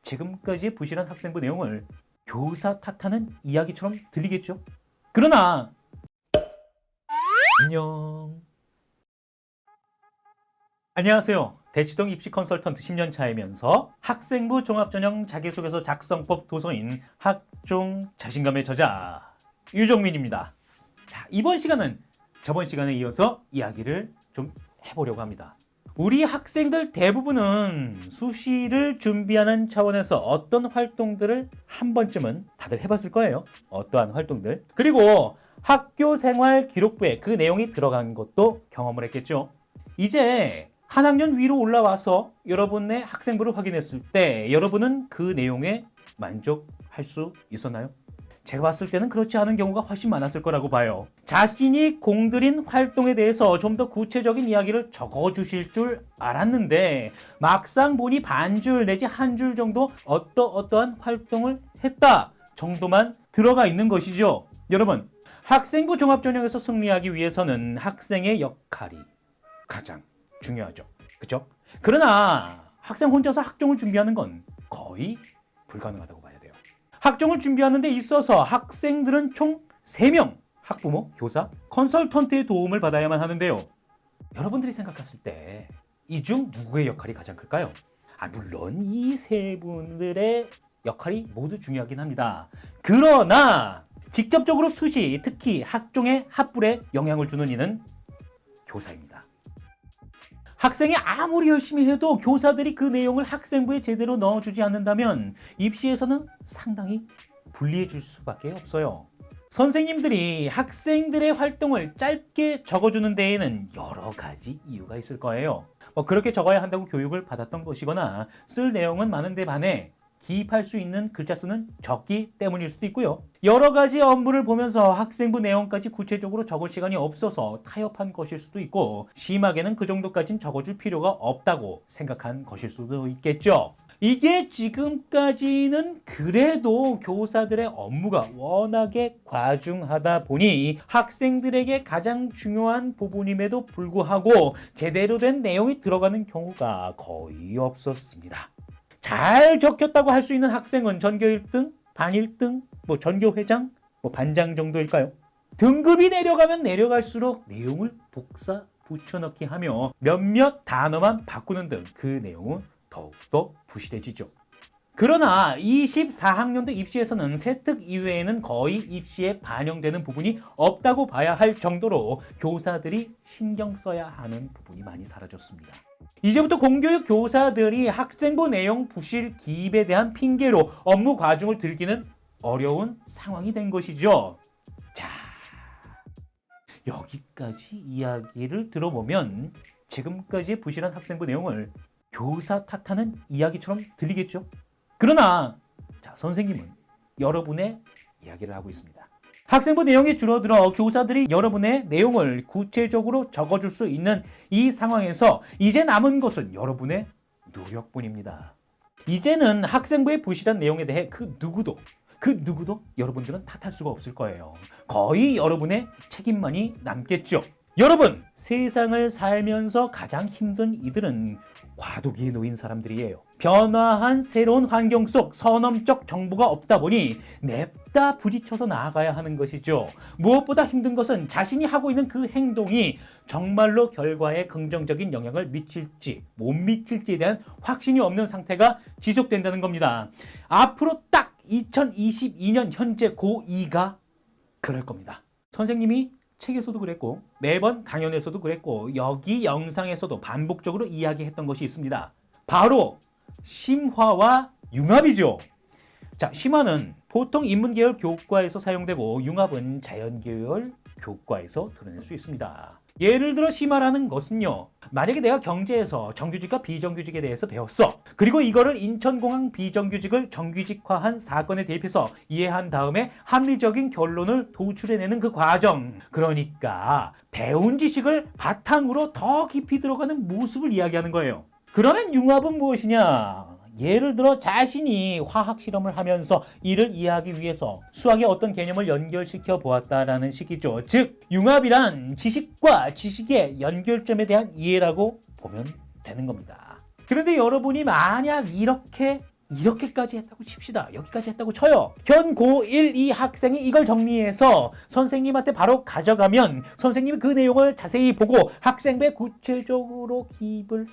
지금까지의 부실한 학생부 내용을 교사 탓하는 이야기처럼 들리겠죠? 그러나 안녕하세요. 대치동 입시 컨설턴트 10년 차이면서 학생부 종합전형 자기소개서 작성법 도서인 학종 자신감의 저자 유종민입니다. 자, 이번 시간은 저번 시간에 이어서 이야기를 좀 해보려고 합니다. 우리 학생들 대부분은 수시를 준비하는 차원에서 어떤 활동들을 한 번쯤은 다들 해봤을 거예요. 어떠한 활동들. 그리고 학교 생활 기록부에 그 내용이 들어간 것도 경험을 했겠죠. 이제 한 학년 위로 올라와서 여러분의 학생부를 확인했을 때 여러분은 그 내용에 만족할 수 있었나요? 제가 봤을 때는 그렇지 않은 경우가 훨씬 많았을 거라고 봐요. 자신이 공들인 활동에 대해서 좀 더 구체적인 이야기를 적어주실 줄 알았는데 막상 보니 반줄 내지 한 줄 정도 어떠한 활동을 했다 정도만 들어가 있는 것이죠. 여러분, 학생부 종합전형에서 승리하기 위해서는 학생의 역할이 가장 중요하죠. 그렇죠? 그러나 학생 혼자서 학종을 준비하는 건 거의 불가능하다고 봐야 돼요. 학종을 준비하는 데 있어서 학생들은 총 3명, 학부모, 교사, 컨설턴트의 도움을 받아야만 하는데요. 여러분들이 생각했을 때 이 중 누구의 역할이 가장 클까요? 물론 이 세 분들의 역할이 모두 중요하긴 합니다. 그러나 직접적으로 수시, 특히 학종의 합불에 영향을 주는 이는 교사입니다. 학생이 아무리 열심히 해도 교사들이 그 내용을 학생부에 제대로 넣어주지 않는다면 입시에서는 상당히 불리해질 수밖에 없어요. 선생님들이 학생들의 활동을 짧게 적어주는 데에는 여러 가지 이유가 있을 거예요. 그렇게 적어야 한다고 교육을 받았던 것이거나 쓸 내용은 많은데 반해 기입할 수 있는 글자 수는 적기 때문일 수도 있고요. 여러 가지 업무를 보면서 학생부 내용까지 구체적으로 적을 시간이 없어서 타협한 것일 수도 있고 심하게는 그 정도까지는 적어줄 필요가 없다고 생각한 것일 수도 있겠죠. 이게 지금까지는 그래도 교사들의 업무가 워낙에 과중하다 보니 학생들에게 가장 중요한 부분임에도 불구하고 제대로 된 내용이 들어가는 경우가 거의 없었습니다. 잘 적혔다고 할 수 있는 학생은 전교 1등, 반 1등, 전교회장, 반장 정도일까요? 등급이 내려가면 내려갈수록 내용을 복사, 붙여넣기 하며 몇몇 단어만 바꾸는 등 그 내용은 더욱더 부실해지죠. 그러나 24학년도 입시에서는 세특 이외에는 거의 입시에 반영되는 부분이 없다고 봐야 할 정도로 교사들이 신경 써야 하는 부분이 많이 사라졌습니다. 이제부터 공교육 교사들이 학생부 내용 부실 기입에 대한 핑계로 업무 과중을 들기는 어려운 상황이 된 것이죠. 자, 여기까지 이야기를 들어보면 지금까지의 부실한 학생부 내용을 교사 탓하는 이야기처럼 들리겠죠? 그러나 선생님은 여러분의 이야기를 하고 있습니다. 학생부 내용이 줄어들어 교사들이 여러분의 내용을 구체적으로 적어줄 수 있는 이 상황에서 이제 남은 것은 여러분의 노력뿐입니다. 이제는 학생부의 부실한 내용에 대해 그 누구도 여러분들은 탓할 수가 없을 거예요. 거의 여러분의 책임만이 남겠죠. 여러분, 세상을 살면서 가장 힘든 이들은 과도기에 놓인 사람들이에요. 변화한 새로운 환경 속 선험적 정보가 없다 보니 냅다 부딪혀서 나아가야 하는 것이죠. 무엇보다 힘든 것은 자신이 하고 있는 그 행동이 정말로 결과에 긍정적인 영향을 미칠지 못 미칠지에 대한 확신이 없는 상태가 지속된다는 겁니다. 앞으로 딱 2022년 현재 고2가 그럴 겁니다. 선생님이 책에서도 그랬고 매번 강연에서도 그랬고 여기 영상에서도 반복적으로 이야기했던 것이 있습니다. 바로 심화와 융합이죠. 자, 심화는 보통 인문계열 교과에서 사용되고 융합은 자연계열 교과에서 드러낼 수 있습니다. 예를 들어 심화라는 것은요, 만약에 내가 경제에서 정규직과 비정규직에 대해서 배웠어. 그리고 이거를 인천공항 비정규직을 정규직화한 사건에 대입해서 이해한 다음에 합리적인 결론을 도출해내는 그 과정. 그러니까 배운 지식을 바탕으로 더 깊이 들어가는 모습을 이야기하는 거예요. 그러면 융합은 무엇이냐? 예를 들어 자신이 화학 실험을 하면서 이를 이해하기 위해서 수학의 어떤 개념을 연결시켜 보았다라는 식이죠. 즉 융합이란 지식과 지식의 연결점에 대한 이해라고 보면 되는 겁니다. 그런데 여러분이 만약 이렇게까지 했다고 칩시다. 여기까지 했다고 쳐요. 현 고1, 2 학생이 이걸 정리해서 선생님한테 바로 가져가면 선생님이 그 내용을 자세히 보고 학생부에 구체적으로 기입을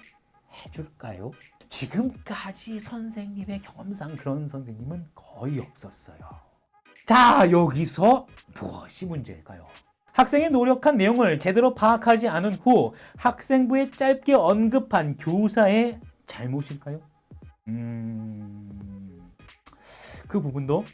해줄까요? 지금까지 선생님의 경험상 그런 선생님은 거의 없었어요. 자, 여기서 무엇이 문제일까요? 학생이 노력한 내용을 제대로 파악하지 않은 후 학생부에 짧게 언급한 교사의 잘못일까요? 그 부분도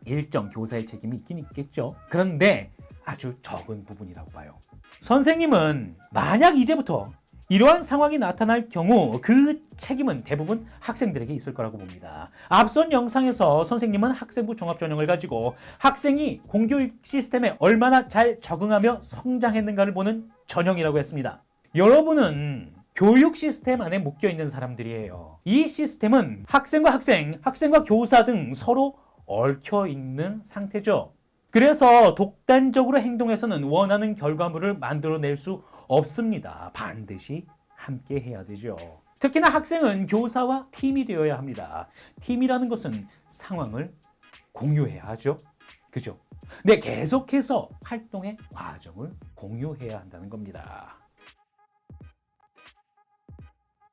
일정 교사의 책임이 있긴 있겠죠. 그런데 아주 적은 부분이라고 봐요. 선생님은 만약 이제부터 이러한 상황이 나타날 경우 그 책임은 대부분 학생들에게 있을 거라고 봅니다. 앞선 영상에서 선생님은 학생부 종합전형을 가지고 학생이 공교육 시스템에 얼마나 잘 적응하며 성장했는가를 보는 전형이라고 했습니다. 여러분은 교육 시스템 안에 묶여있는 사람들이에요. 이 시스템은 학생과 학생과 교사 등 서로 얽혀있는 상태죠. 그래서 독단적으로 행동해서는 원하는 결과물을 만들어낼 수 없습니다. 반드시 함께 해야 되죠. 특히나 학생은 교사와 팀이 되어야 합니다. 팀이라는 것은 상황을 공유해야 하죠. 그죠? 네, 계속해서 활동의 과정을 공유해야 한다는 겁니다.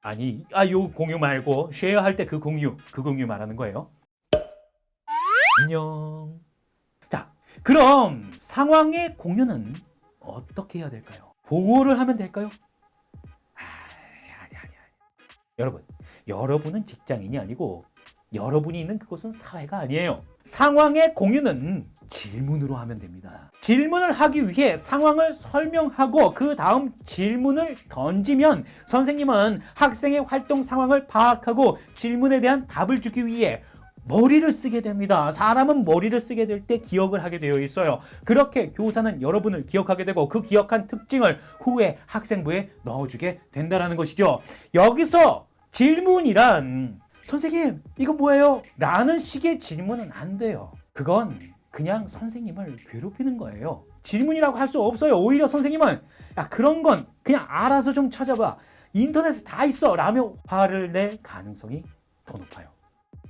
아니, 요 공유 말고 쉐어할 때 그 공유 말하는 거예요. 안녕. 자, 그럼 상황의 공유는 어떻게 해야 될까요? 보고를 하면 될까요? 아니. 여러분은 직장인이 아니고 여러분이 있는 그곳은 사회가 아니에요. 상황의 공유는 질문으로 하면 됩니다. 질문을 하기 위해 상황을 설명하고 그 다음 질문을 던지면 선생님은 학생의 활동 상황을 파악하고 질문에 대한 답을 주기 위해 머리를 쓰게 됩니다. 사람은 머리를 쓰게 될 때 기억을 하게 되어 있어요. 그렇게 교사는 여러분을 기억하게 되고 그 기억한 특징을 후에 학생부에 넣어주게 된다는 것이죠. 여기서 질문이란 선생님 이거 뭐예요? 라는 식의 질문은 안 돼요. 그건 그냥 선생님을 괴롭히는 거예요. 질문이라고 할 수 없어요. 오히려 선생님은 야 그런 건 그냥 알아서 좀 찾아봐. 인터넷에 다 있어 라며 화를 낼 가능성이 더 높아요.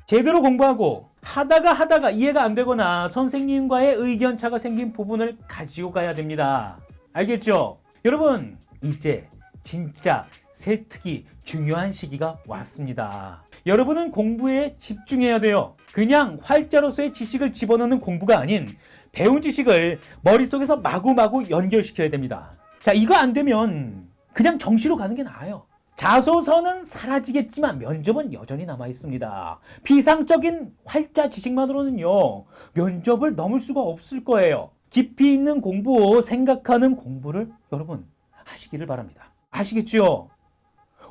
제대로 공부하고 하다가 이해가 안 되거나 선생님과의 의견차가 생긴 부분을 가지고 가야 됩니다. 알겠죠? 여러분 이제 진짜 새특이 중요한 시기가 왔습니다. 여러분은 공부에 집중해야 돼요. 그냥 활자로서의 지식을 집어넣는 공부가 아닌 배운 지식을 머릿속에서 마구마구 연결시켜야 됩니다. 자, 이거 안 되면 그냥 정시로 가는 게 나아요. 자소서는 사라지겠지만 면접은 여전히 남아 있습니다. 비상적인 활자 지식만으로는요, 면접을 넘을 수가 없을 거예요. 깊이 있는 공부, 생각하는 공부를 여러분 하시기를 바랍니다. 아시겠죠?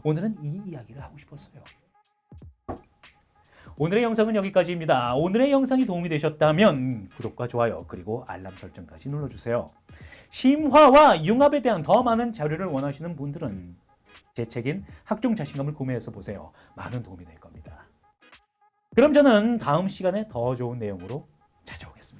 오늘은 이 이야기를 하고 싶었어요. 오늘의 영상은 여기까지입니다. 오늘의 영상이 도움이 되셨다면 구독과 좋아요 그리고 알람 설정까지 눌러주세요. 심화와 융합에 대한 더 많은 자료를 원하시는 분들은 제 책인 학종 자신감을 구매해서 보세요. 많은 도움이 될 겁니다. 그럼 저는 다음 시간에 더 좋은 내용으로 찾아오겠습니다.